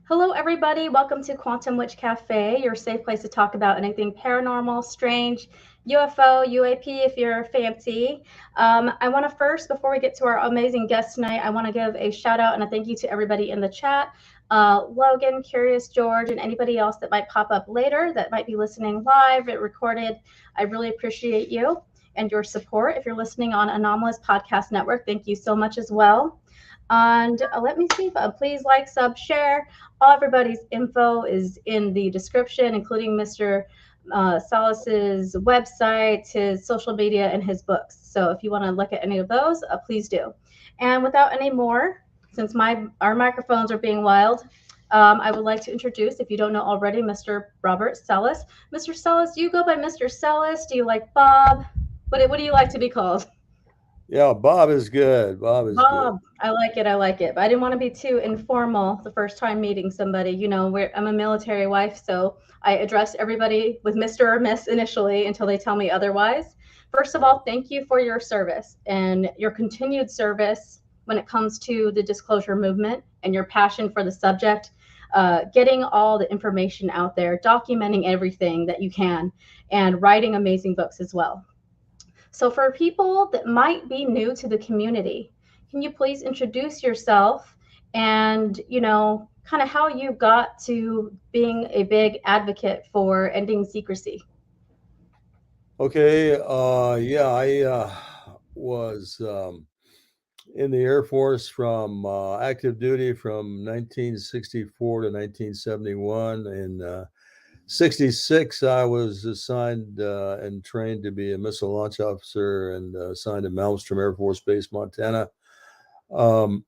Hello, everybody. Welcome to Quantum Witch Cafe, your safe place to talk about anything paranormal, strange, UFO, UAP, if you're fancy. I want to first, before we get to our amazing guest tonight, I want to give a shout out and a thank you to everybody in the chat. Logan, Curious George, and anybody else that might pop up later that might be listening live, it recorded. I really appreciate you and your support. If you're listening on Anomalous Podcast Network, thank you so much as well. And let me see if please like, sub, share. All everybody's info is in the description, including Mr. Salas's website, his social media, and his books. So if you want to look at any of those, please do. And without any more, since our microphones are being wild, I would like to introduce, if you don't know already, Mr. Robert Salas. Mr. Salas, do you go by Mr. Salas? Do you like Bob? What do you like to be called? Yeah, Bob is good. Bob is good. Bob, I like it. I like it. But I didn't want to be too informal the first time meeting somebody. I'm a military wife, so I address everybody with Mr. or Miss initially until they tell me otherwise. First of all, thank you for your service and your continued service when it comes to the disclosure movement and your passion for the subject, getting all the information out there, documenting everything that you can, and writing amazing books as well. So, for people that might be new to the community, can you please introduce yourself and, kind of how you got to being a big advocate for ending secrecy? Okay. Yeah, I was in the Air Force from active duty from 1964 to 1971. In 66, I was assigned and trained to be a missile launch officer and assigned to Malmstrom Air Force Base, Montana. Um,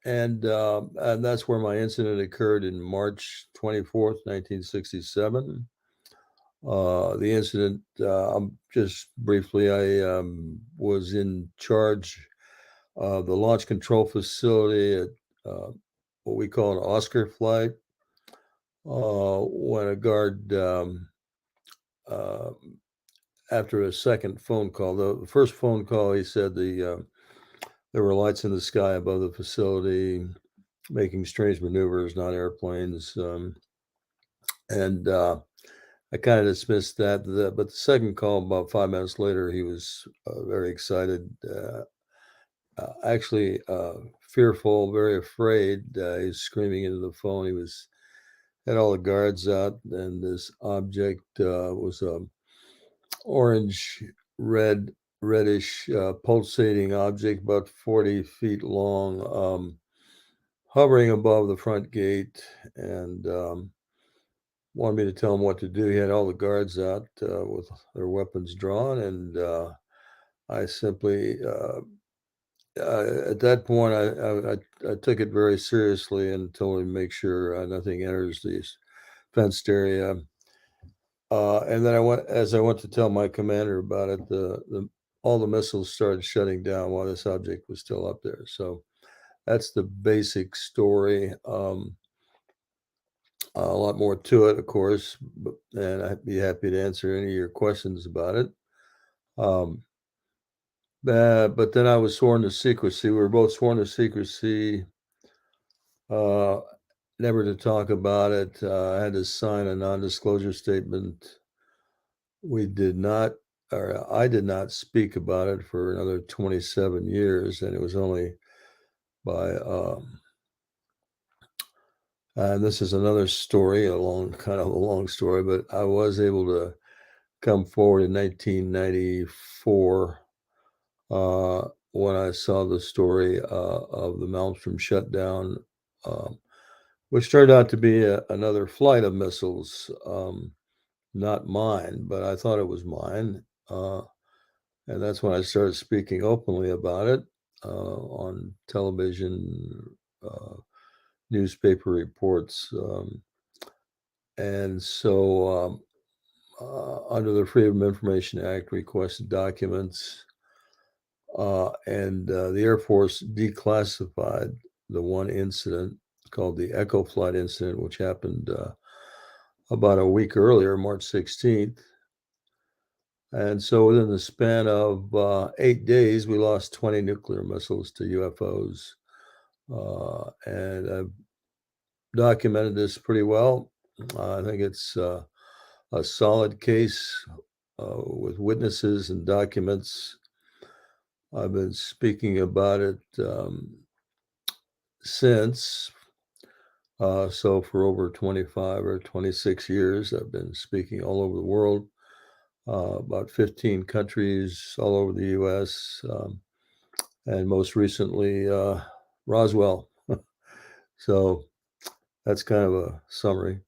and that's where my incident occurred in March 24th, 1967. The incident, just briefly, I was in charge of the launch control facility at what we call an Oscar flight. When a guard, uh, after a second phone call, the first phone call, he said there were lights in the sky above the facility, making strange maneuvers, not airplanes. And I kind of dismissed that. But the second call, about 5 minutes later, he was very excited, actually fearful, very afraid. He was screaming into the phone. He had all the guards out, and this object was a orange, reddish, pulsating object, about 40 feet long, hovering above the front gate, and wanted me to tell him what to do. He had all the guards out with their weapons drawn, and I simply, at that point, I took it very seriously and told him to make sure nothing enters the fenced area. And then as I went to tell my commander about it, all the missiles started shutting down while this object was still up there. So that's the basic story. A lot more to it, of course, and I'd be happy to answer any of your questions about it. Um, but then I was sworn to secrecy. We were both sworn to secrecy, uh, never to talk about it. I had to sign a non-disclosure statement. We did not, or I did not speak about it for another 27 years, and it was only by, and this is another story, kind of a long story, but I was able to come forward in 1994 when I saw the story of the Malmstrom shutdown, um, which turned out to be another flight of missiles, not mine, but I thought it was mine. And that's when I started speaking openly about it on television, uh, newspaper reports. And so, under the Freedom of Information Act, requested documents, and the Air Force declassified the one incident called the Echo Flight incident, which happened about a week earlier, March 16th. And so within the span of 8 days, we lost 20 nuclear missiles to UFOs. And documented this pretty well. I think it's a solid case with witnesses and documents. I've been speaking about it since. So for over 25 or 26 years, I've been speaking all over the world, about 15 countries all over the U.S., and most recently, Roswell. So that's kind of a summary.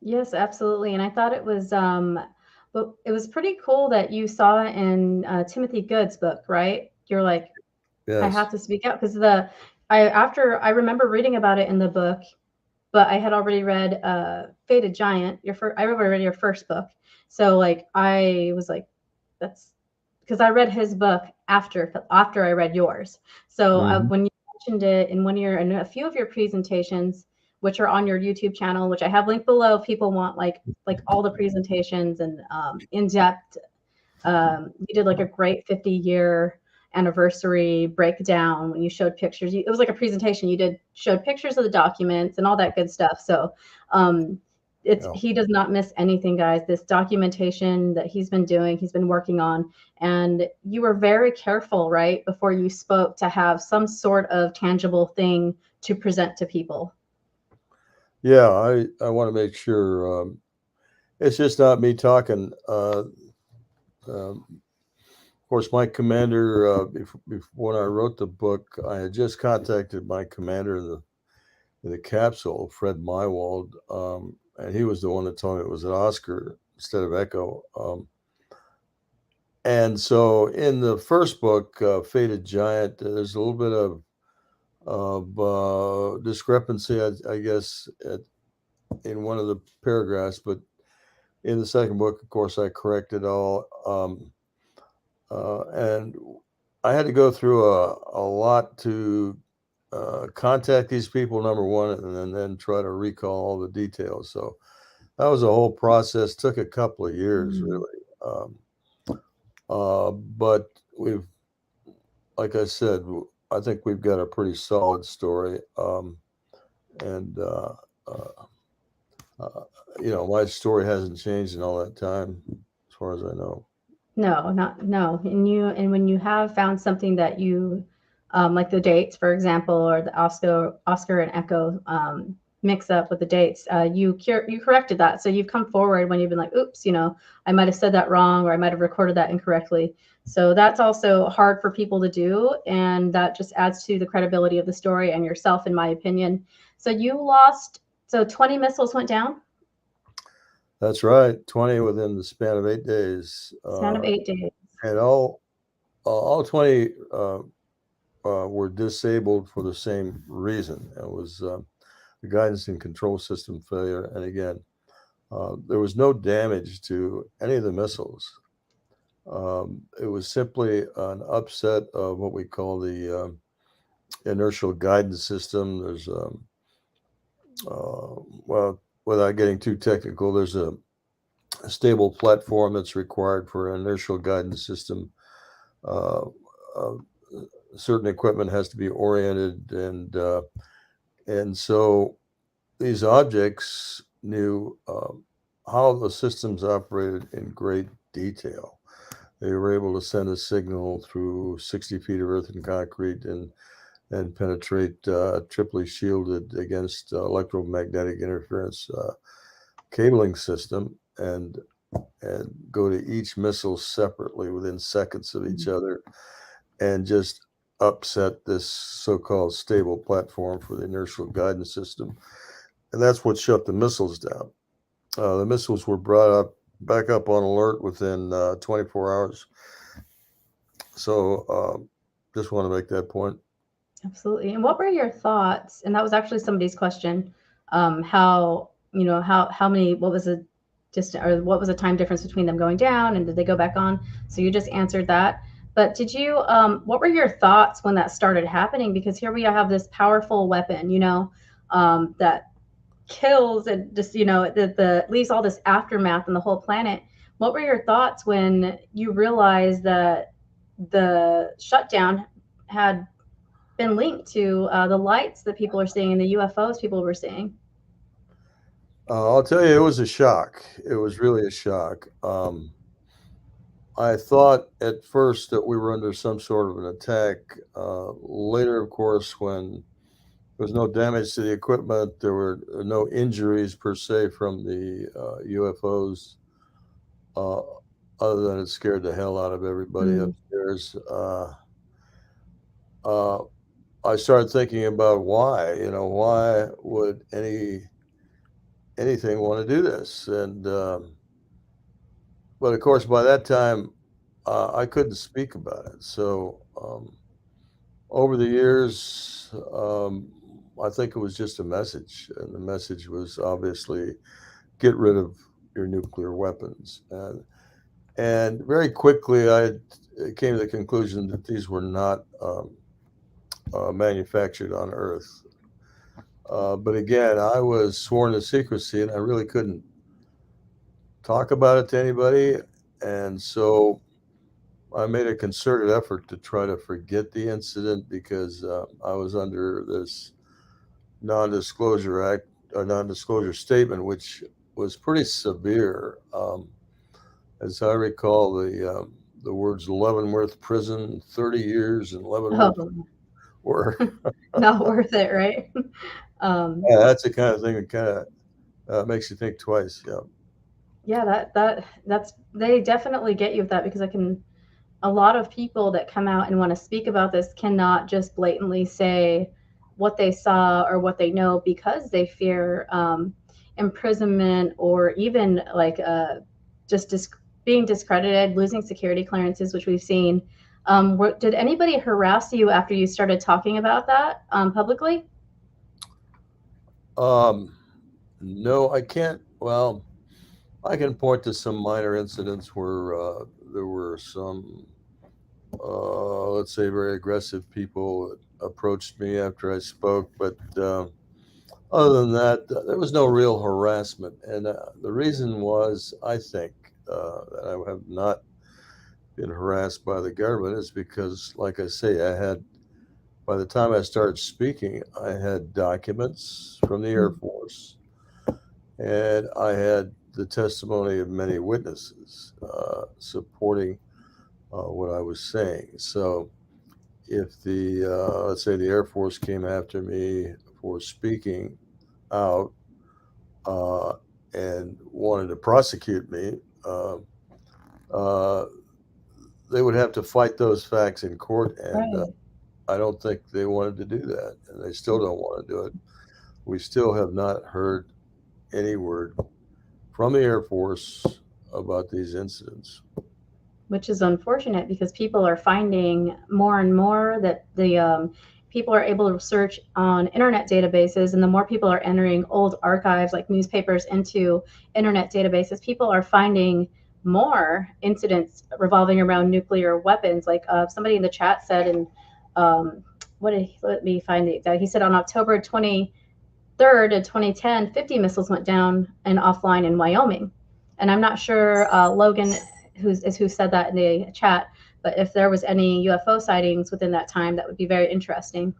Yes, absolutely. And I thought it was, but it was pretty cool that you saw it in Timothy Good's book, right? You're like, I Yes. have to speak out because after I remember reading about it in the book, but I had already read Faded Giant. I already read your first book, so like I was like, that's because I read his book after I read yours. So Mhm. when you mentioned it in a few of your presentations, which are on your YouTube channel, which I have linked below, if people want like all the presentations and in depth. You did like a great 50-year anniversary breakdown when you showed pictures. It was like a presentation. Showed pictures of the documents and all that good stuff. So um, Yeah. he does not miss anything, guys. This documentation that he's been doing, he's been working on, and you were very careful, right, before you spoke to have some sort of tangible thing to present to people. Yeah, I want to make sure it's just not me talking. Of course, my commander, when I wrote the book, I had just contacted my commander in the capsule, Fred Mywald, and he was the one that told me it was an Oscar instead of Echo. And so in the first book, Faded Giant, there's a little bit of discrepancy, I guess, in one of the paragraphs, but in the second book, of course, I corrected all. And I had to go through a lot to contact these people, number one, and then try to recall all the details. So that was a whole process. Took a couple of years, Mm. really. But like I said, I think we've got a pretty solid story. And uh, uh, my story hasn't changed in all that time, as far as I know. No, not no. And when you have found something that you like the dates, for example, or the Oscar and Echo mix up with the dates, you corrected that. So you've come forward when you've been like, oops, I might have said that wrong, or I might have recorded that incorrectly. So that's also hard for people to do, and that just adds to the credibility of the story and yourself, in my opinion. So you lost. So 20 missiles went down. That's right, 20 within the span of 8 days, Span of 8 days. and all 20 were disabled for the same reason. It was the guidance and control system failure, and again, there was no damage to any of the missiles. It was simply an upset of what we call the inertial guidance system. There's well, without getting too technical, there's a stable platform that's required for an inertial guidance system. Uh, uh, Certain equipment has to be oriented, and so these objects knew how the systems operated in great detail. They were able to send a signal through 60 feet of earth and concrete and penetrate triply shielded against electromagnetic interference cabling system and go to each missile separately within seconds of each other and just upset this so-called stable platform for the inertial guidance system. And that's what shut the missiles down. The missiles were brought up back up on alert within 24 hours. So just want to make that point. Absolutely. And what were your thoughts? And that was actually somebody's question. How many, what was the distance or what was the time difference between them going down and did they go back on? So you just answered that. But what were your thoughts when that started happening? Because here we have this powerful weapon, that kills and just, the leaves all this aftermath on the whole planet. What were your thoughts when you realized that the shutdown had been linked to the lights that people are seeing and the UFOs people were seeing. I'll tell you, it was a shock. It was really a shock. I thought at first that we were under some sort of an attack. Later, of course, when there was no damage to the equipment, there were no injuries per se from the UFOs, uh, other than it scared the hell out of everybody Mm, upstairs. Uh, I started thinking about why. Why would anything want to do this? And but of course, by that time, I couldn't speak about it. So over the years, I think it was just a message, and the message was obviously get rid of your nuclear weapons. And very quickly, I came to the conclusion that these were not manufactured on Earth. But again, I was sworn to secrecy, and I really couldn't talk about it to anybody. And so I made a concerted effort to try to forget the incident because I was under this non-disclosure act, or non-disclosure statement, which was pretty severe. As I recall, the words Leavenworth prison, 30 years in Leavenworth oh, were. not worth it, right? um, Yeah, that's the kind of thing that kind of makes you think twice. Yeah. yeah, that's they definitely get you with that because I can. A lot of people that come out and want to speak about this cannot just blatantly say what they saw or what they know because they fear imprisonment or even like just being discredited, losing security clearances, which we've seen. Did anybody harass you after you started talking about that publicly? Um, no, I can't. Well, I can point to some minor incidents where there were some, let's say, very aggressive people that approached me after I spoke. But other than that, there was no real harassment. And the reason was, I think, that I have not been harassed by the government is because, like I say, by the time I started speaking, I had documents from the Air Mm, Force, and I had the testimony of many witnesses supporting what I was saying. So if let's say the Air Force came after me for speaking out uh, and wanted to prosecute me, uh, uh, they would have to fight those facts in court, and right. I don't think they wanted to do that, and they still don't want to do it. We still have not heard any word from the Air Force about these incidents. Which is unfortunate because people are finding more and more that the people are able to search on internet databases, and the more people are entering old archives like newspapers into internet databases, people are finding more incidents revolving around nuclear weapons. Like somebody in the chat said, and let me find the exact. He said on October 23rd of 2010, 50 missiles went down and offline in Wyoming. And I'm not sure, Logan, who said that in the chat, but if there was any UFO sightings within that time, that would be very interesting.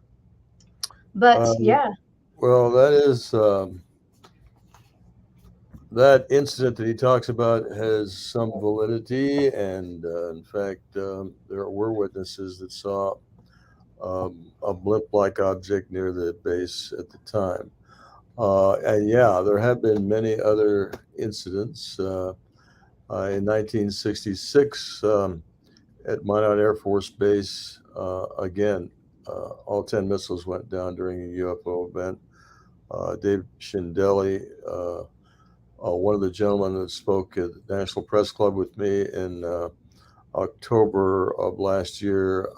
But Um, yeah, well, that incident that he talks about has some validity, and in fact, there were witnesses that saw a blimp-like object near the base at the time. And yeah, there have been many other incidents. In 1966, at Minot Air Force Base, again, all 10 missiles went down during a UFO event. Dave Shindeli, one of the gentlemen that spoke at the National Press Club with me in October of last year,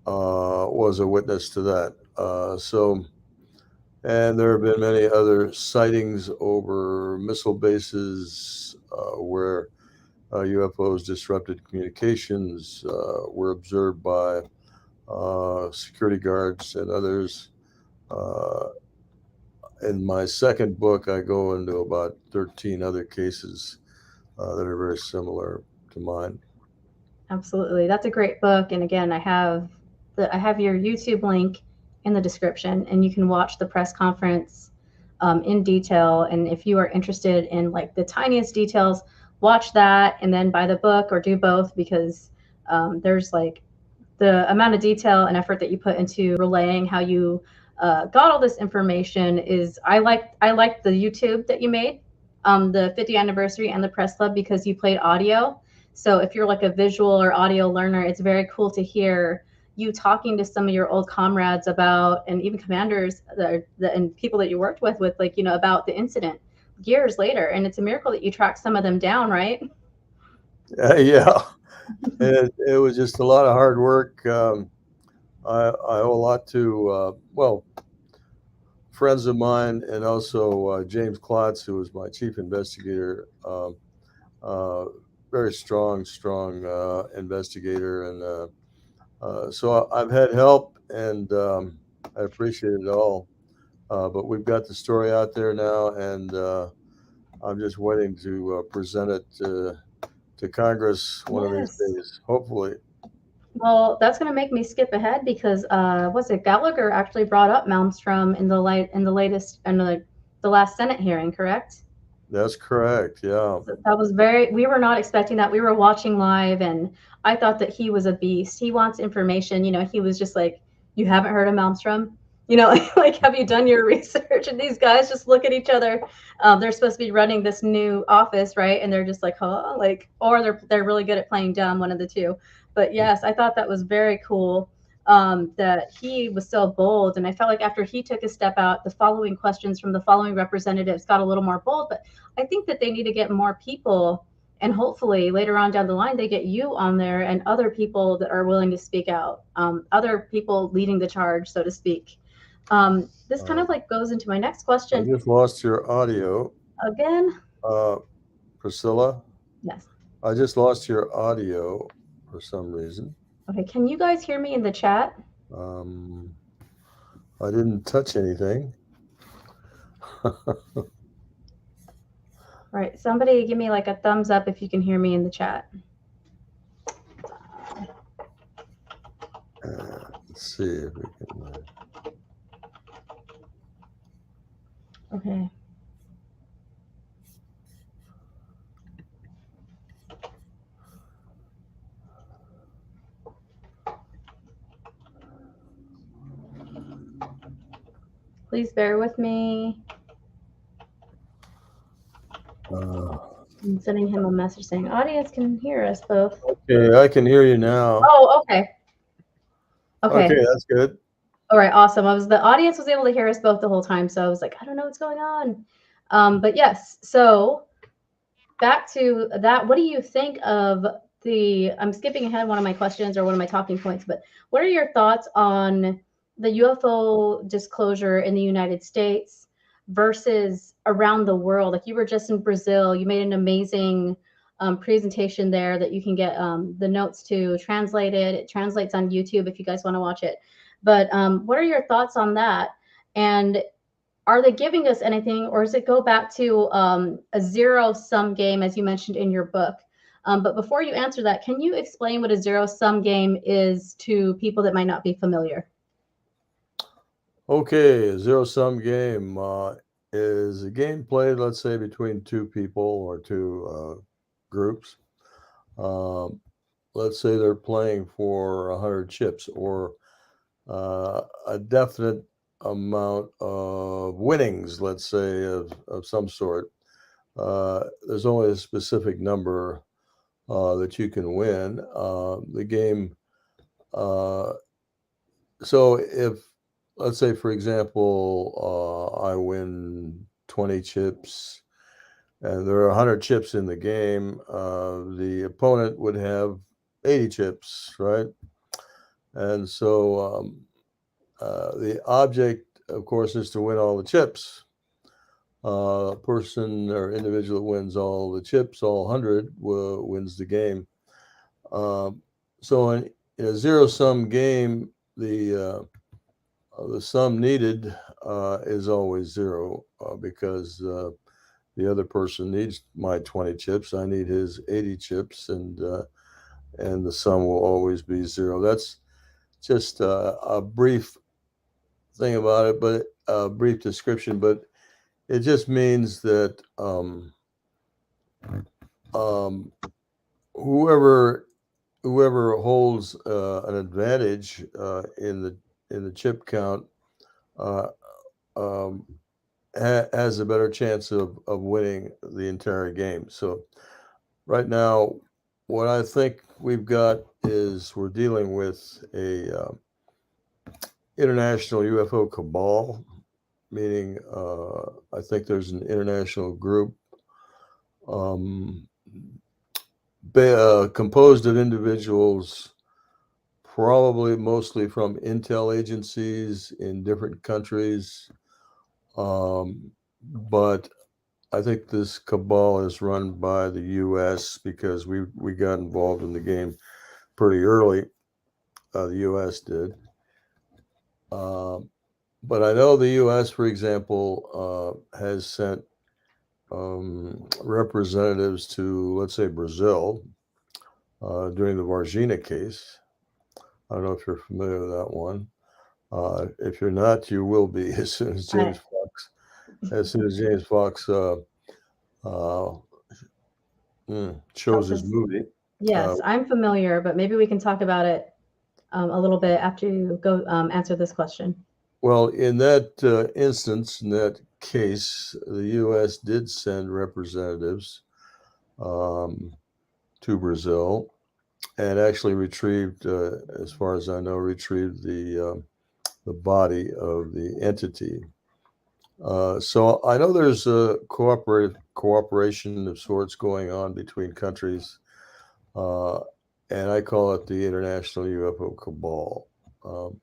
was a witness to that. And there have been many other sightings over missile bases where UFOs disrupted communications, were observed by security guards and others. Uh, in my second book, I go into about 13 other cases that are very similar to mine. absolutely. That's a great book. And again, I have I have your YouTube link in the description, and you can watch the press conference in detail. And if you are interested in like the tiniest details, watch that and then buy the book or do both, because there's like the amount of detail and effort that you put into relaying how you got all this information is I like the YouTube that you made, the 50th anniversary and the press club, because you played audio. So if you're like a visual or audio learner, it's very cool to hear you talking to some of your old comrades about, and even commanders and people that you worked with like, you know, about the incident years later. And it's a miracle that you tracked some of them down, right? Yeah, it was just a lot of hard work. I owe a lot to, well, friends of mine, and also James Klotz, who was my chief investigator. Very strong investigator, and so I've had help, and I appreciate it all. But we've got the story out there now, and I'm just waiting to present it to Congress one of these days, hopefully. Well, that's going to make me skip ahead because was it Gallagher actually brought up Malmstrom in the latest and the last Senate hearing, correct? That's correct. Yeah. That was we were not expecting that. We were watching live, and I thought that he was a beast. He wants information. You know, he was just like, you haven't heard of Malmstrom? You know, like, have you done your research? And these guys just look at each other. They're supposed to be running this new office, right? And they're just like, huh? Like, or they're really good at playing dumb, one of the two. But yes, I thought that was very cool, that he was so bold. And I felt like after he took a step out, the following questions from the following representatives got a little more bold. But I think that they need to get more people, and hopefully later on down the line, they get you on there and other people that are willing to speak out, other people leading the charge, so to speak. This kind of like goes into my next question. I just lost your audio. Again? Priscilla? Yes. I just lost your audio for some reason. Okay, can you guys hear me in the chat? I didn't touch anything. All right, somebody give me like a thumbs up if you can hear me in the chat. Let's see if we can. Okay. Please bear with me. I'm sending him a message saying audience can hear us both. Okay, I can hear you now. Oh, okay. Okay, that's good. All right, awesome. The audience was able to hear us both the whole time, so I was like, I don't know what's going on. But yes, so back to that. What do you think of I'm skipping ahead one of my questions or one of my talking points, but what are your thoughts on the UFO disclosure in the United States versus around the world? Like, you were just in Brazil, you made an amazing presentation there that you can get the notes to translated. It translates on YouTube if you guys want to watch it. But what are your thoughts on that? And are they giving us anything, or does it go back to a zero-sum game, as you mentioned in your book? But before you answer that, can you explain what a zero-sum game is to people that might not be familiar? Okay, a zero-sum game is a game played, let's say, between two people or two groups. Let's say they're playing for 100 chips, or a definite amount of winnings, let's say, of some sort. There's only a specific number that you can win. The game, so if, let's say, for example, I win 20 chips, and there are 100 chips in the game, the opponent would have 80 chips, right? And so the object, of course, is to win all the chips. Person or individual that wins all the chips, all 100, wins the game. So in a zero-sum game, the sum needed is always zero, because the other person needs my 20 chips. I need his 80 chips, and the sum will always be zero. just a brief thing about it, but a brief description. But it just means that um, whoever whoever holds an advantage in the chip count uh, um, has a better chance of winning the entire game. So right now, what I think we've got is we're dealing with a international UFO cabal, meaning I think there's an international group um, composed of individuals, probably mostly from intel agencies in different countries. Um, but I think this cabal is run by the U.S. because we got involved in the game pretty early. The U.S. did. Um, but I know the U.S., for example, has sent representatives to, let's say, Brazil during the Varginha case. I don't know if you're familiar with that one. If you're not, you will be as soon as I, James Fox uh, shows tells his us. movie. Uh, Yes, I'm familiar, but maybe we can talk about it a little bit after you go answer this question. well, in that instance, in that case, the U.S. did send representatives um, to Brazil and actually retrieved, as far as I know, retrieved the body of the entity. So I know there's a cooperation of sorts going on between countries, uh, and I call it the International UFO Cabal. Um,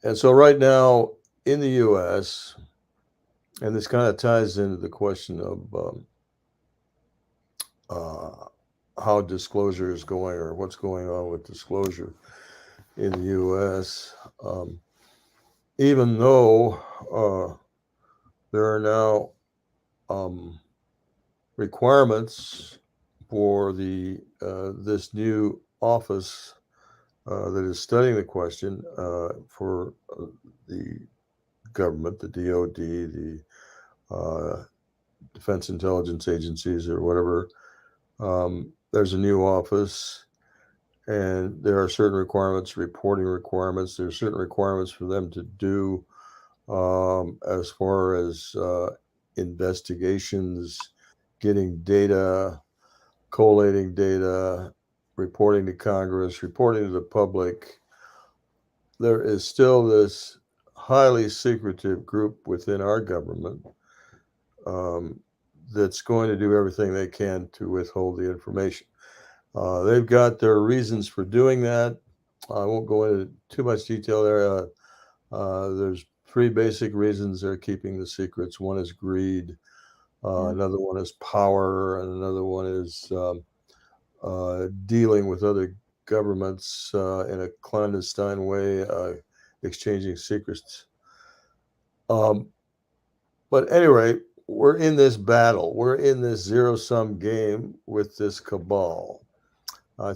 and so right now in the U.S., and this kind of ties into the question of uh, how disclosure is going or what's going on with disclosure in the U.S. Even though there are now um, requirements for the this new office that is studying the question for the government, the DoD, the Defense Intelligence Agencies, or whatever. There's a new office, and there are certain requirements, reporting requirements. There's certain requirements for them to do as far as investigations, getting data, collating data, reporting to Congress, reporting to the public. There is still this highly secretive group within our government um, that's going to do everything they can to withhold the information. They've got their reasons for doing that. I won't go into too much detail there. There's three basic reasons they're keeping the secrets. One is greed, Yeah. another one is power, and another one is dealing with other governments in a clandestine way, exchanging secrets. Um, but anyway, we're in this battle. We're in this zero-sum game with this cabal. I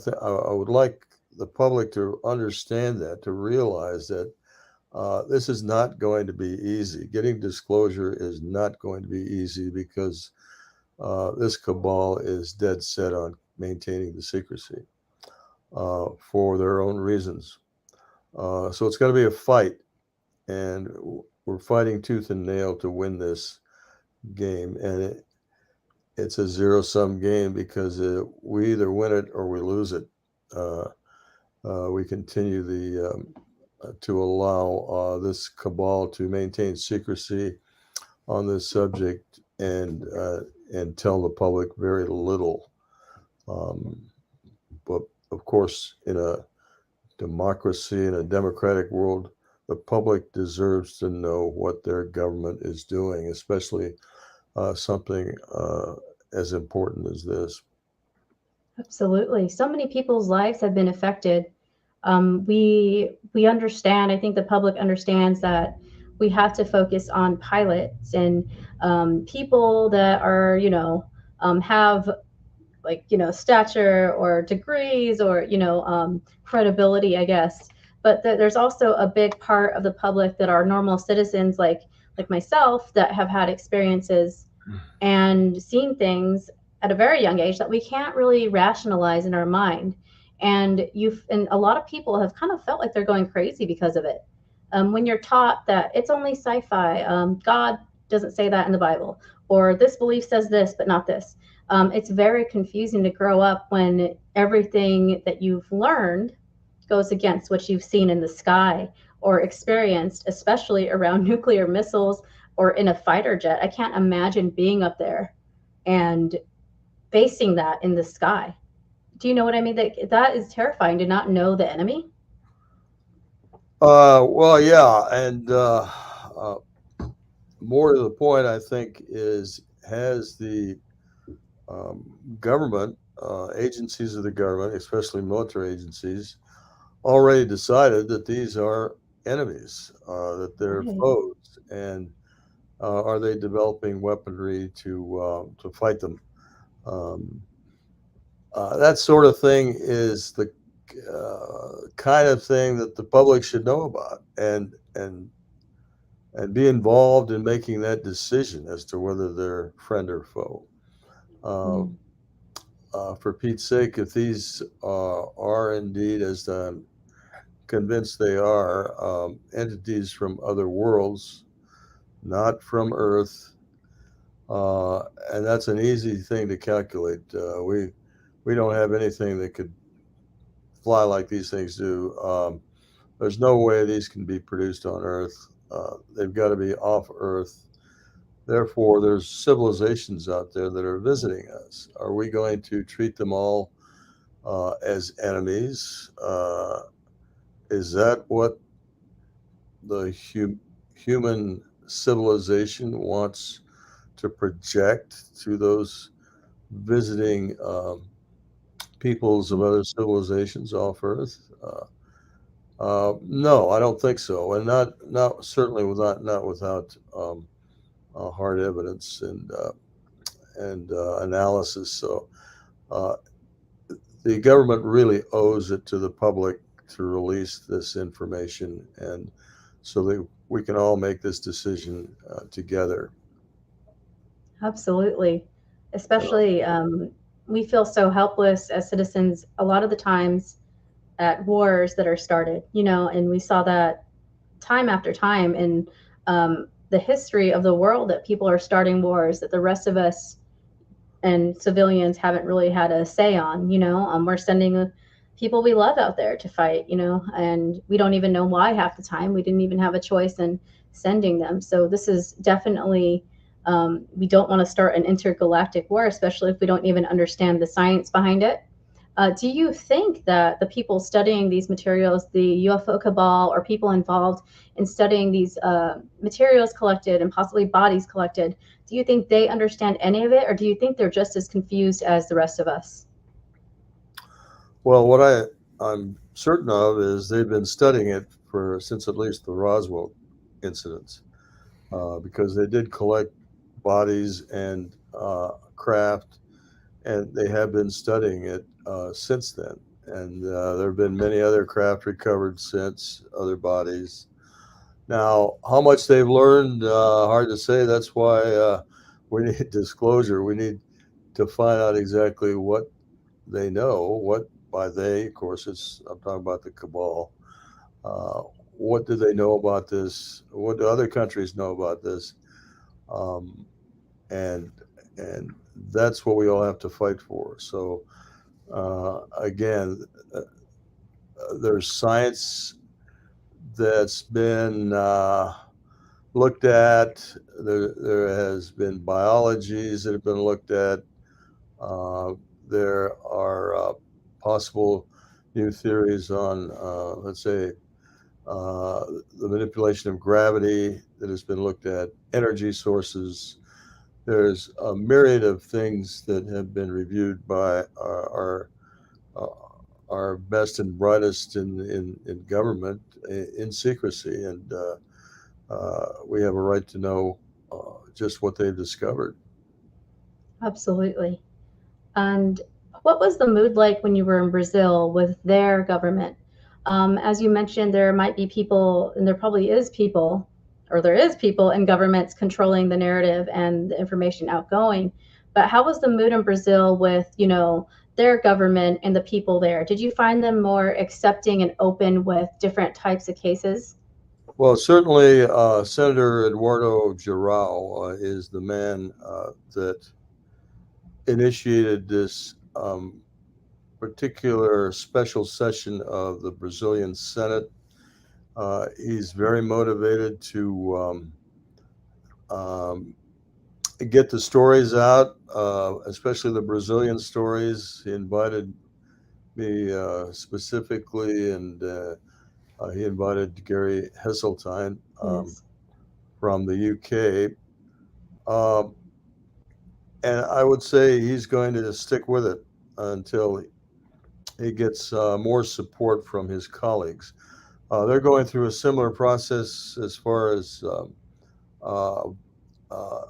would like the public to understand that, to realize that this is not going to be easy. Getting disclosure is not going to be easy because this cabal is dead set on maintaining the secrecy for their own reasons. So it's going to be a fight, and we're fighting tooth and nail to win this game. And it's a zero-sum game because we either win it or we lose it. Uh, we continue to allow this cabal to maintain secrecy on this subject and tell the public very little. But of course, in a democracy, in a democratic world, the public deserves to know what their government is doing, especially something as important as this. Absolutely. So many people's lives have been affected. We understand. I think the public understands that we have to focus on pilots and people that are, have like stature or degrees or credibility, I guess. but there's also a big part of the public that are normal citizens like myself that have had experiences and seen things at a very young age that we can't really rationalize in our mind. And a lot of people have kind of felt like they're going crazy because of it. When you're taught that it's only sci-fi, God doesn't say that in the Bible, or this belief says this but not this. It's very confusing to grow up when everything that you've learned goes against what you've seen in the sky or experienced, especially around nuclear missiles or in a fighter jet. I can't imagine being up there and facing that in the sky. Do you know what I mean? That is terrifying to not know the enemy. Well, yeah, and more to the point, I think, is has the government, agencies of the government, especially military agencies, already decided that these are enemies, that they're Right. foes, and are they developing weaponry to fight them? Um, that sort of thing is the kind of thing that the public should know about, and be involved in making that decision as to whether they're friend or foe. Uh, Mm. for Pete's sake, if these are indeed, as I'm convinced they are, entities from other worlds, not from Earth, uh, and that's an easy thing to calculate. We don't have anything that could fly like these things do. There's no way these can be produced on Earth. They've got to be off Earth. Therefore, there's civilizations out there that are visiting us. Are we going to treat them all as enemies? Is that what the human civilization wants to project to those visiting peoples of other civilizations off Earth? No, I don't think so, and not certainly without not without hard evidence and analysis. So uh, the government really owes it to the public to release this information, and so that we can all make this decision together. Absolutely. Uh, Especially, we feel so helpless as citizens a lot of the times at wars that are started, and we saw that time after time in the history of the world that people are starting wars that the rest of us and civilians haven't really had a say on. We're sending people we love out there to fight, and we don't even know why half the time. We didn't even have a choice in sending them. So this is definitely, we don't want to start an intergalactic war, especially if we don't even understand the science behind it. Do you think that the people studying these materials, the UFO cabal, or people involved in studying these materials collected and possibly bodies collected, do you think they understand any of it, or do you think they're just as confused as the rest of us? well, what I'm certain of is they've been studying it for since at least the Roswell incidents, because they did collect bodies and craft, and they have been studying it since then. And there have been many other craft recovered since, other bodies. Now, how much they've learned, hard to say. That's why we need disclosure. We need to find out exactly what they know. What by they, of course, I'm talking about the cabal. Uh, what do they know about this? What do other countries know about this? Um, and and that's what we all have to fight for. So again, there's science that's been looked at. There has been biologies that have been looked at. Uh, there are possible new theories on, let's say, uh, the manipulation of gravity that has been looked at, energy sources. There's a myriad of things that have been reviewed by uh, our best and brightest in government in secrecy, and we have a right to know just what they've discovered. Absolutely. And what was the mood like when you were in Brazil with their government? As you mentioned, there might be people, and there probably is people, or there is people in governments controlling the narrative and the information outgoing. But how was the mood in Brazil with, their government and the people there? Did you find them more accepting and open with different types of cases? Well, certainly Senator Eduardo Girau is the man that initiated this particular special session of the Brazilian Senate. He's very motivated to get the stories out, especially the Brazilian stories. He invited me specifically, and he invited Gary Hazeltine Yes. from the UK. And I would say he's going to stick with it until he gets more support from his colleagues. They're going through a similar process as far as uh, uh,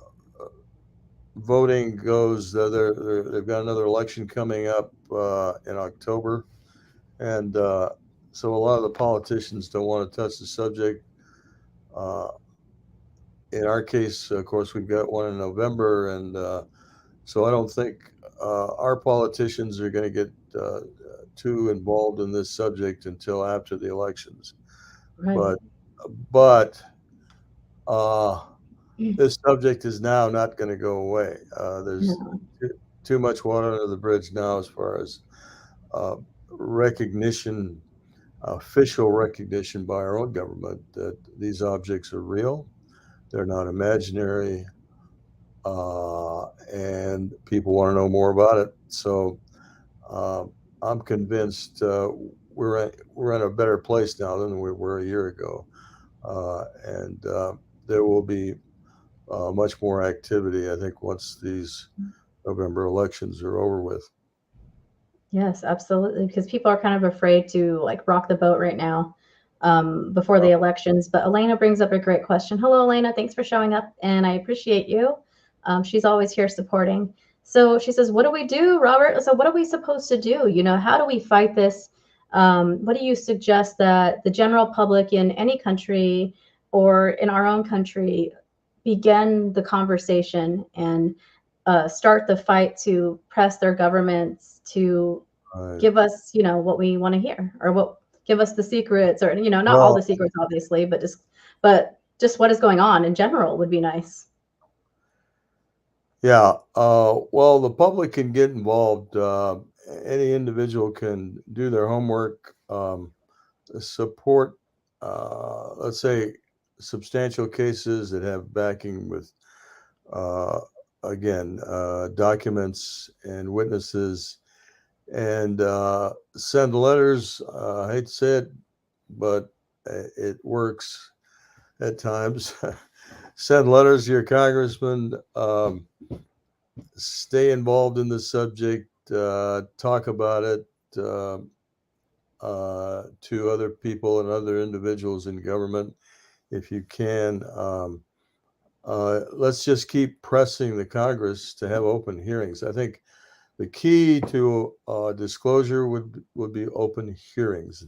voting goes. They've got another election coming up in October, and so a lot of the politicians don't want to touch the subject. Uh, in our case, of course, we've got one in November, and so I don't think our politicians are going to get too involved in this subject until after the elections. Right. But but uh, this subject is now not going to go away. There's Yeah. too much water under the bridge now as far as uh, recognition, official recognition by our own government that these objects are real. They're not imaginary, and people want to know more about it. So I'm convinced we're in a better place now than we were a year ago, and there will be much more activity. I think once these November elections are over with. Yes, absolutely. Because people are kind of afraid to like rock the boat right now, before Uh, the elections. But Elena brings up a great question. Hello, Elena. Thanks for showing up, and I appreciate you. She's always here supporting. So she says, "What do we do, Robert? So what are we supposed to do? How do we fight this? What do you suggest that the general public in any country or in our own country begin the conversation and start the fight to press their governments to right. give us, what we want to hear, or what give us the secrets, or not all the Well, secrets, obviously, but just what is going on in general would be nice." yeah. Well, the public can get involved. Any individual can do their homework, support, let's say, substantial cases that have backing with, uh, again, documents and witnesses, and send letters. I hate to say it, but it works at times. Send letters to your congressman. Stay involved in the subject. Talk about it to other people and other individuals in government if you can. Let's just keep pressing the Congress to have open hearings. I think the key to disclosure would be open hearings,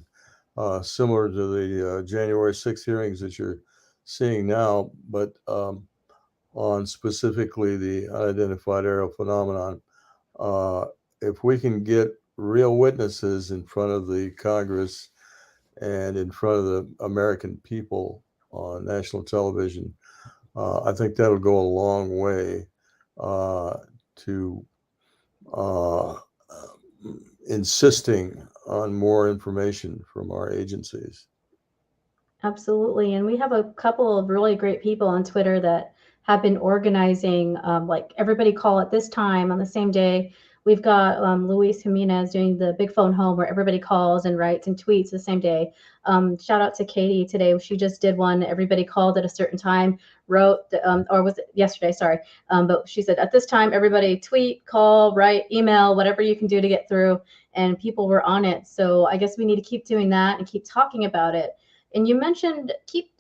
similar to the January 6th hearings that you're seeing now, but on specifically the unidentified aerial phenomenon. Uh, if we can get real witnesses in front of the Congress and in front of the American people on national television, I think that'll go a long way to uh, insisting on more information from our agencies. Absolutely. And we have a couple of really great people on Twitter that have been organizing, like everybody call at this time on the same day. We've got Luis Jimenez doing the big phone home where everybody calls and writes and tweets the same day. Shout out to Katie today. She just did one. Everybody called at a certain time, wrote, or was it yesterday? Sorry. But she said, at this time, everybody tweet, call, write, email, whatever you can do to get through. And people were on it. So I guess we need to keep doing that and keep talking about it. And you mentioned keep,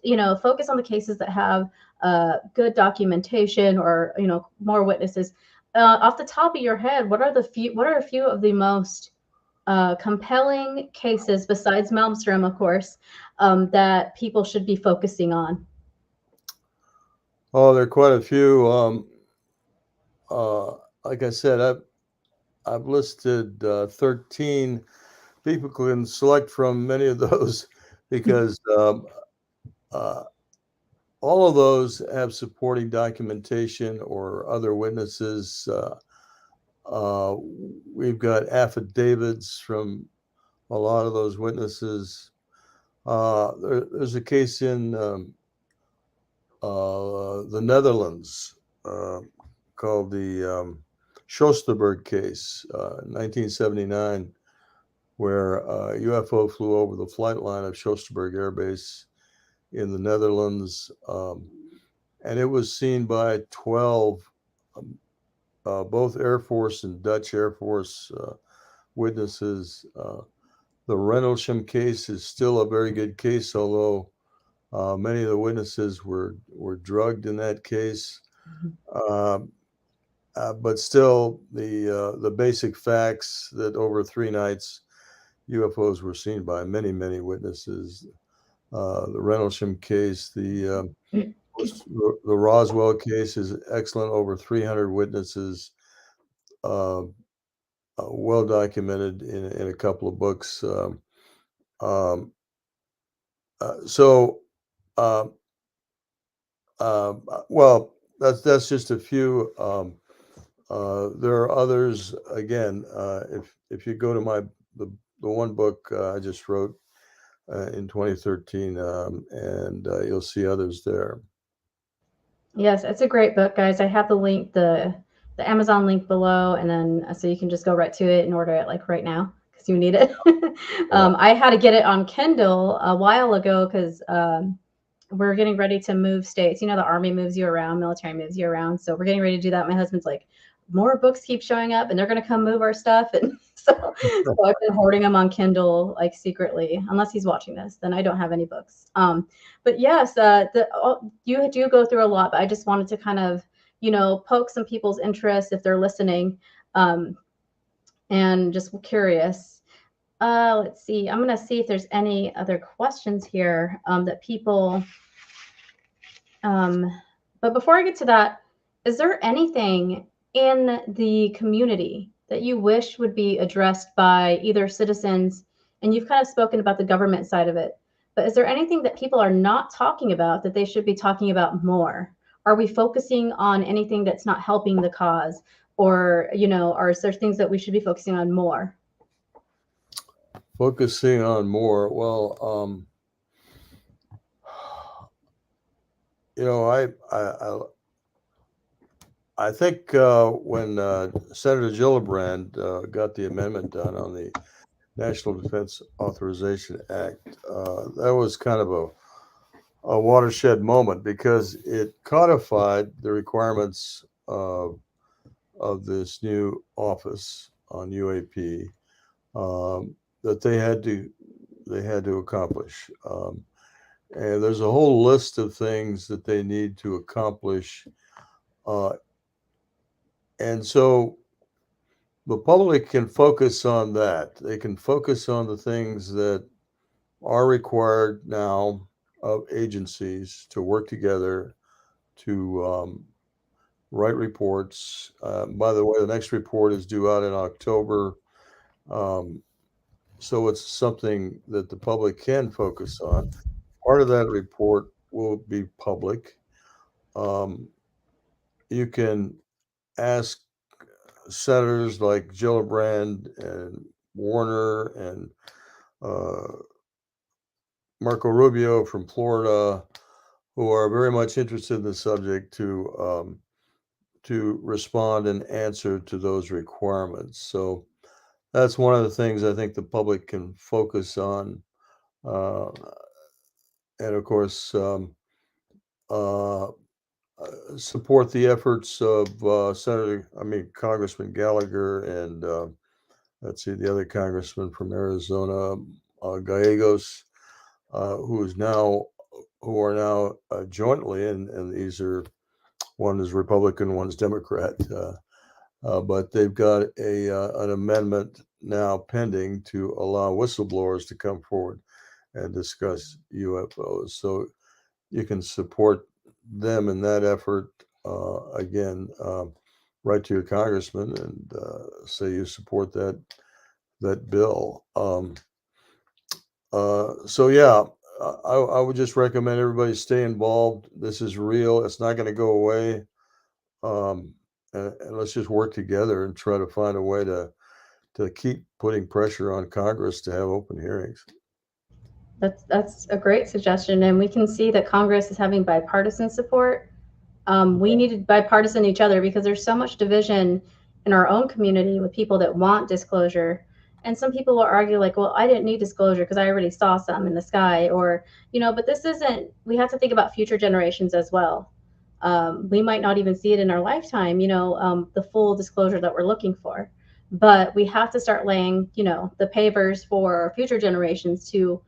focus on the cases that have good documentation, or, more witnesses. Off the top of your head, what are a few of the most compelling cases besides Malmstrom, of course, that people should be focusing on? Oh, there are quite a few. Like I said, I've listed 13. People can select from many of those because uh, all of those have supporting documentation or other witnesses. Uh, we've got affidavits from a lot of those witnesses. There's a case in the Netherlands called the Schosterberg case, 1979, where a UFO flew over the flight line of Schosterberg Air Base in the Netherlands, and it was seen by 12, both Air Force and Dutch Air Force witnesses. The Rendlesham case is still a very good case, although many of the witnesses were drugged in that case. But still, the basic facts that over 3 nights UFOs were seen by many witnesses. The Rendlesham case, the Roswell case is excellent. Over 300 witnesses, well documented in a couple of books. Um, so, uh, well, that's just a few. There are others. Again, if you go to the one book I just wrote in 2013, and you'll see others there. Yes, it's a great book, guys. I have the link, the Amazon link below, and then so you can just go right to it and order it like right now because you need it. I had to get it on Kindle a while ago because we're getting ready to move states. You know, the Army moves you around, military moves you around. So we're getting ready to do that. My husband's like, more books keep showing up and they're going to come move our stuff. And so I've been hoarding them on Kindle, like secretly, unless he's watching this, then I don't have any books. But yes, you do go through a lot, but I just wanted to kind of, poke some people's interest if they're listening, and just curious. Let's see. I'm going to see if there's any other questions here that people. But before I get to that, is there anything in the community that you wish would be addressed by either citizens? And you've kind of spoken about the government side of it, but is there anything that people are not talking about that they should be talking about more? Are we focusing on anything that's not helping the cause? Or, or is there things that we should be focusing on more? Focusing on more. Well, I think when Senator Gillibrand got the amendment done on the National Defense Authorization Act, that was kind of a watershed moment because it codified the requirements of this new office on UAP that they had to accomplish. And there's a whole list of things that they need to accomplish. And so the public can focus on that. They can focus on the things that are required now of agencies to work together to write reports. By the way, the next report is due out in October. So it's something that the public can focus on. Part of that report will be public. You can ask senators like Gillibrand and Warner and Marco Rubio from Florida, who are very much interested in the subject, to respond and answer to those requirements. So that's one of the things I think the public can focus on, and of course, support the efforts of Congressman Gallagher and let's see, the other congressman from Arizona, Gallegos, who are now jointly, and these are, one is Republican, one's Democrat, but they've got an amendment now pending to allow whistleblowers to come forward and discuss UFOs. So you can support them in that effort. Again, write to your congressman and say you support that bill. So yeah, I would just recommend everybody stay involved. This is real. It's not going to go away. Um, and let's just work together and try to find a way to keep putting pressure on Congress to have open hearings. That's a great suggestion, and we can see that Congress is having bipartisan support. We need to bipartisan each other because there's so much division in our own community with people that want disclosure. And some people will argue, like, well, I didn't need disclosure because I already saw some in the sky, or, but this isn't, we have to think about future generations as well. We might not even see it in our lifetime, the full disclosure that we're looking for. But we have to start laying, the pavers for future generations to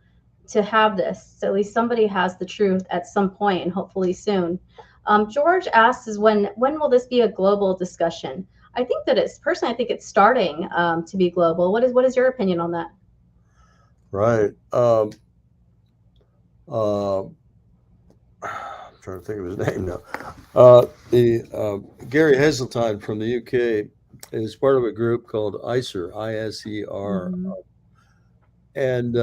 have this. So at least somebody has the truth at some point, and hopefully soon. George asks, "Is when will this be a global discussion?" I think that it's personally, I think it's starting to be global. What is your opinion on that? Right. Uh, I'm trying to think of his name now. The Gary Hazeltine from the UK is part of a group called ICER, ISER, Mm-hmm. and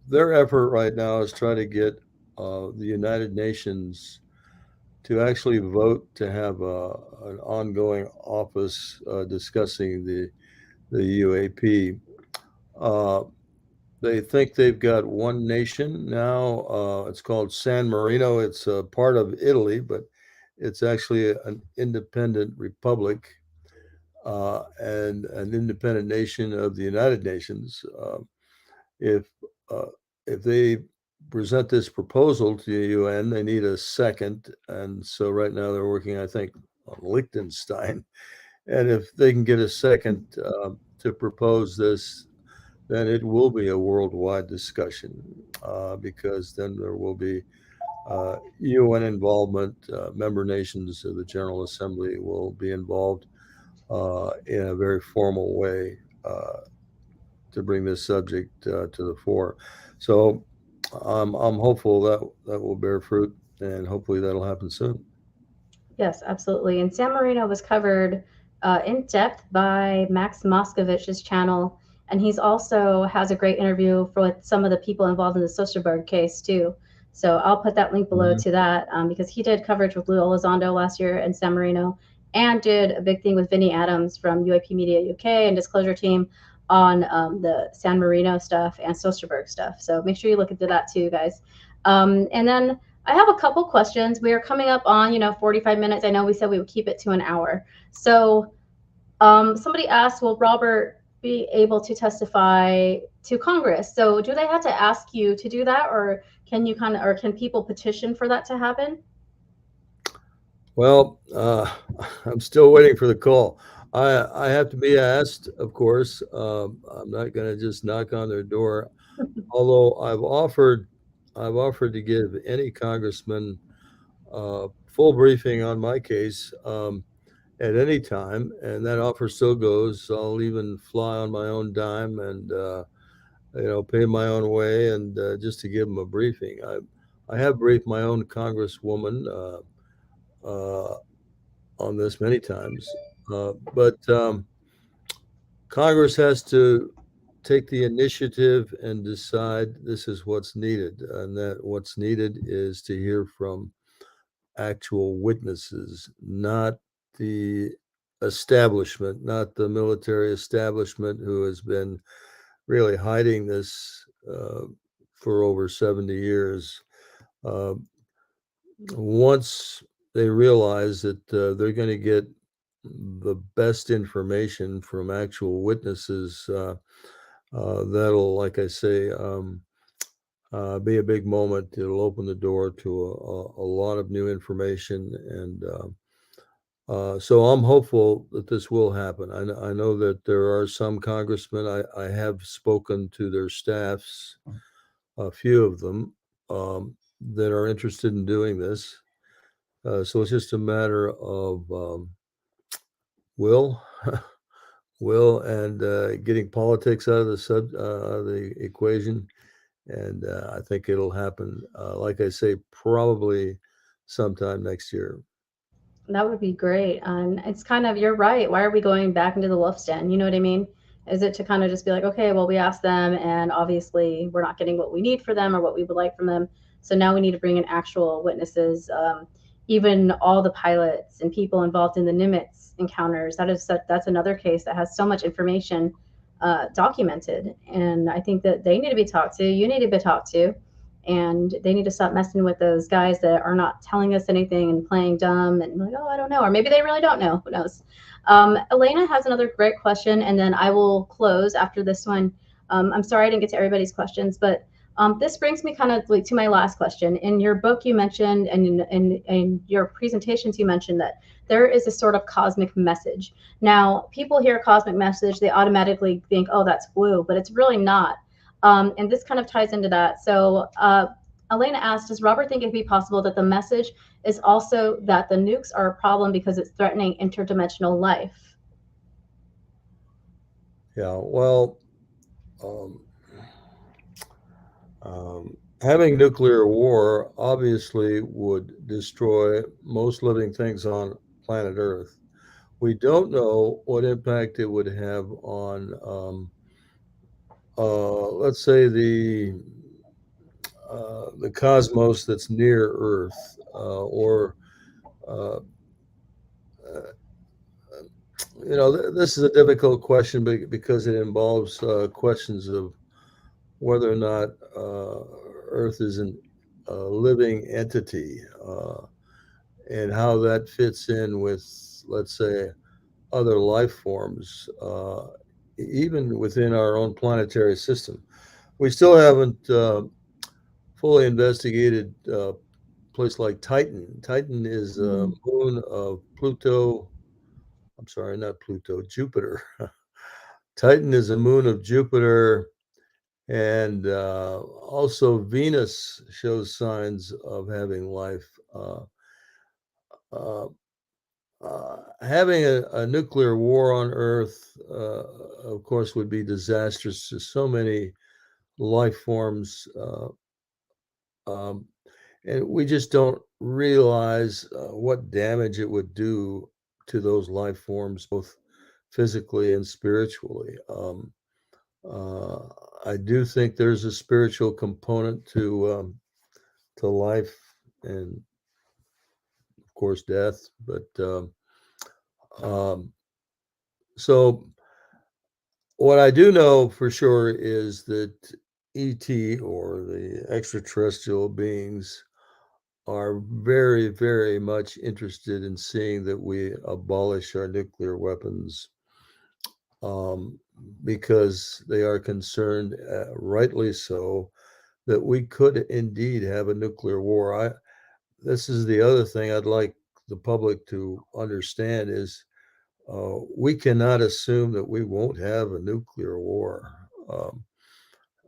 their effort right now is try to get the United Nations to actually vote to have an ongoing office discussing the UAP. Uh, they think they've got one nation now. It's called San Marino. It's a part of Italy, but it's actually an independent republic and an independent nation of the United Nations. If uh, if they present this proposal to the UN, they need a second, and so right now they're working, I think, on Liechtenstein. And if they can get a second to propose this, then it will be a worldwide discussion because then there will be UN involvement. Member nations of the General Assembly will be involved in a very formal way to bring this subject to the fore. So I'm hopeful that that will bear fruit, and hopefully that'll happen soon. Yes, absolutely. And San Marino was covered in depth by Max Moskovich's channel, and he's also has a great interview for with some of the people involved in the Sosterberg case too. So I'll put that link below Mhm. to that because he did coverage with Lou Elizondo last year in San Marino, and did a big thing with Vinny Adams from UAP Media UK and Disclosure Team on the San Marino stuff and Sosterberg stuff. So make sure you look into that too, guys. And then I have a couple questions. We are coming up on, 45 minutes. I know we said we would keep it to an hour. So somebody asked, will Robert be able to testify to Congress? So do they have to ask you to do that, or can you or can people petition for that to happen? Well, I'm still waiting for the call. I have to be asked, of course. I'm not going to just knock on their door. Although I've offered to give any congressman full briefing on my case at any time, and that offer still goes. I'll even fly on my own dime and pay my own way, and just to give them a briefing. I have briefed my own congresswoman uh, on this many times, but Congress has to take the initiative and decide this is what's needed, and that what's needed is to hear from actual witnesses, not the establishment, not the military establishment who has been really hiding this for over 70 years. Uh, Once they realize that they're going to get the best information from actual witnesses, that'll, like I say, be a big moment. It'll open the door to a lot of new information. And so I'm hopeful that this will happen. I know that there are some congressmen, I have spoken to their staffs, a few of them, that are interested in doing this. So it's just a matter of will, will, and getting politics out of the equation. And I think it'll happen, like I say, probably sometime next year. That would be great. And it's kind of, you're right. Why are we going back into the wolf's den? You know what I mean? Is it to kind of just be like, okay, well, we asked them, and obviously we're not getting what we need for them or what we would like from them. So now we need to bring in actual witnesses, even all the pilots and people involved in the Nimitz encounters. That's another case that has so much information documented, and I think that they need to be talked to. You need to be talked to, and they need to stop messing with those guys that are not telling us anything and playing dumb and like, oh, I don't know, or maybe they really don't know. Who knows? Elena has another great question, and then I will close after this one. I'm sorry I didn't get to everybody's questions, but this brings me kind of like to my last question. In your book, you mentioned, and in your presentations, you mentioned that there is a sort of cosmic message. Now, people hear cosmic message, they automatically think, oh, that's blue, but it's really not. And this kind of ties into that. So Elena asked, does Robert think it could be possible that the message is also that the nukes are a problem because it's threatening interdimensional life? Yeah, well, um, having nuclear war obviously would destroy most living things on planet Earth. We don't know what impact it would have on, let's say, the cosmos that's near Earth, or uh, uh, this is a difficult question because it involves questions of whether or not Earth is a living entity, and how that fits in with, let's say, other life forms, even within our own planetary system. We still haven't fully investigated a place like Titan. Titan is a Mm. moon of Pluto. I'm sorry, not Pluto, Jupiter. Titan is a moon of Jupiter, and also Venus shows signs of having life. Uh, Having a nuclear war on Earth, of course, would be disastrous to so many life forms. Um, and we just don't realize what damage it would do to those life forms, both physically and spiritually. Uh, I do think there's a spiritual component to life, and of course death. But um, so what I do know for sure is that ET, or the extraterrestrial beings, are very, very much interested in seeing that we abolish our nuclear weapons, um, because they are concerned, rightly so, that we could indeed have a nuclear war. This is the other thing I'd like the public to understand is, we cannot assume that we won't have a nuclear war.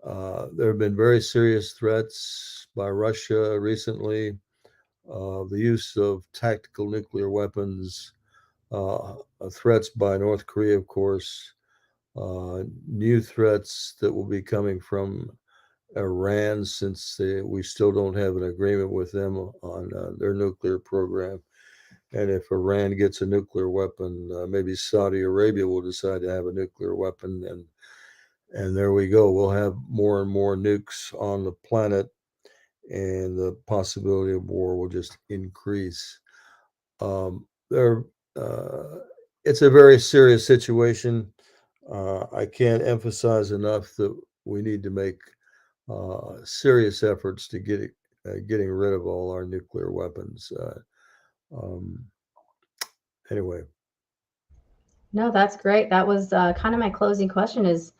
There have been very serious threats by Russia recently, the use of tactical nuclear weapons, threats by North Korea, of course, new threats that will be coming from Iran, since we still don't have an agreement with them on their nuclear program. And if Iran gets a nuclear weapon, maybe Saudi Arabia will decide to have a nuclear weapon, and there we go. We'll have more and more nukes on the planet, and the possibility of war will just increase. There, uh, it's a very serious situation. I can't emphasize enough that we need to make serious efforts to getting rid of all our nuclear weapons. Um, anyway, No, that's great. That was kind of my closing question is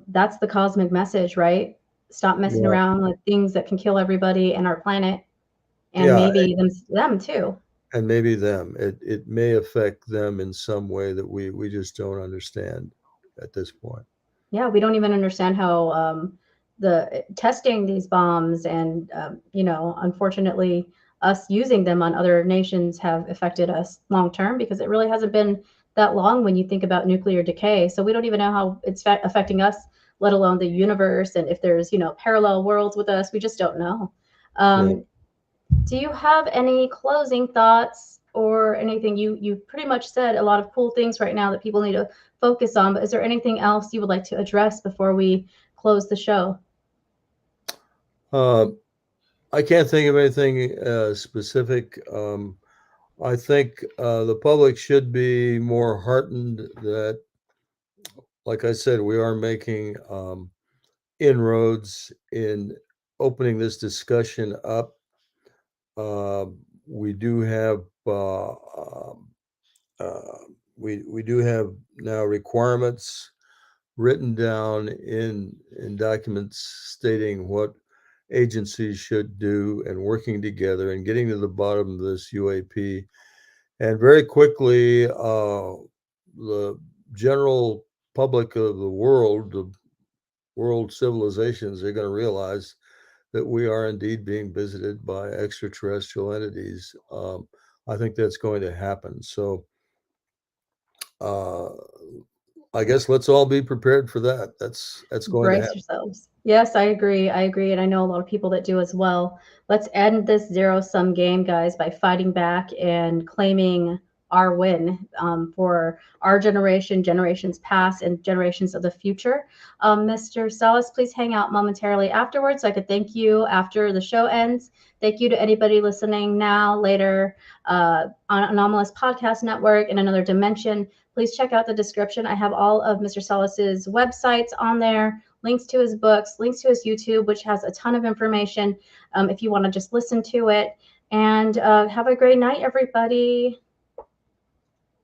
that's the cosmic message, right? Stop messing yeah, around with things that can kill everybody and our planet and yeah, maybe them too. and maybe them. It may affect them in some way that we just don't understand at this point. Yeah, we don't even understand how the testing these bombs and unfortunately us using them on other nations have affected us long term because it really hasn't been that long when you think about nuclear decay. So we don't even know how it's affecting us, let alone the universe, and if there's, parallel worlds with us. We just don't know. Yeah. Do you have any closing thoughts or anything? You pretty much said a lot of cool things right now that people need to focus on, but is there anything else you would like to address before we close the show? I can't think of anything specific. I think the public should be more heartened that, like I said, we are making inroads in opening this discussion up. Uh, we do have uh, we do have now requirements written down in documents stating what agencies should do and working together and getting to the bottom of this UAP. And very quickly, the general public of the world civilizations, are going to realize that we are indeed being visited by extraterrestrial entities. I think that's going to happen. So uh, I guess let's all be prepared for that. That's going to Brace happen. yourselves. Yes, I agree. I agree. And I know a lot of people that do as well. Let's end this zero sum game, guys, by fighting back and claiming our win for our generation, generations past, and generations of the future. Mr. Salas, please hang out momentarily afterwards so I could thank you after the show ends. Thank you to anybody listening now, later, on Anomalous Podcast Network in another dimension. Please check out the description. I have all of Mr. Salas's websites on there, links to his books, links to his YouTube, which has a ton of information if you want to just listen to it. And have a great night, everybody.